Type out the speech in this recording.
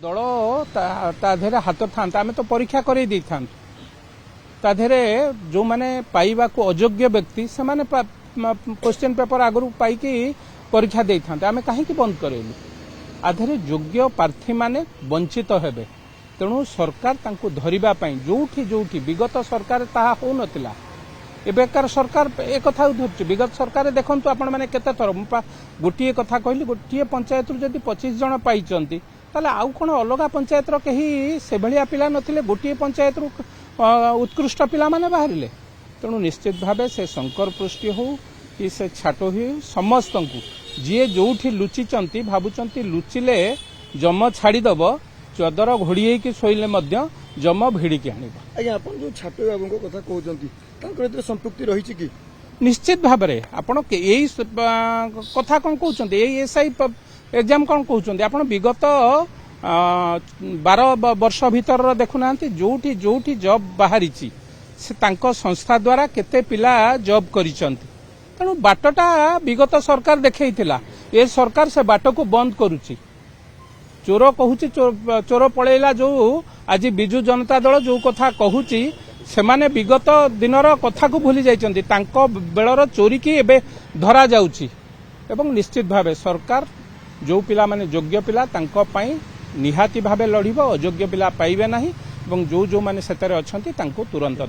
दल ताधे हाथ था आम तो परीक्षा कर जो मैंने पाइबा को अयोग्य व्यक्ति से माने क्वेश्चन पेपर आगु पाई परीक्षा दे था आम कहीं बंद करेलु आधे योग्य प्रार्थी माने वंचित हेबे तेणु सरकार तांको धरिबा पई जोठी विगत सरकार ताहा हो नथिला एबेकार सरकार एक कथा धरछि विगत सरकार देखंतु आपण माने केते थर गोटिए कथा कहली गोटिए पंचायत जदि 25 जन पाइचंती ताले आउ कोन अलगा पंचायत रो केही से भलिया पिला नथिले गोटिए पंचायत रो उत्कृष्ट पिला माने बाहरिले तेणु निश्चित भावे से शंकर पृष्टि हो कि से छाटो हो समस्त को जी जोठी लुचिचंती भाबुचंती लुचिले जम छाड़ीदब चदर घोड़ी होगी शोले जम भिड़िकी आनिबा। आज्ञा आपण जो छाटो बाबू कथा कहउचंती तांकर एते संपृक्ति रहिछि कि निश्चित भाव में आपण यही कथा कौन कहते एसआई एग्जाम कौन कहते आप विगत 12 वर्ष भीतर देखुना जोठी जोठी जॉब बाहरी से तांको संस्था द्वारा केते पिला जॉब करिसंती तेणु बाटटा विगत सरकार देखैथिला ए सरकार से बाट को बंद करुची चोर कहूची चोर पळेला जो आज बिजु जनता दल जो कथा कहूची सेमाने विगत दिनर कथा को भूली जाइछंती तांको बेलर चोरी की एबे धरा जाउची एवं निश्चित भावे सरकार जो पिला माने योग्य पिला तांको पई निहाती भावे लड़िबो अयोग्य पिला पाइबे नाही एवं जो जो माने सेतरे अछंती तांको तुरंत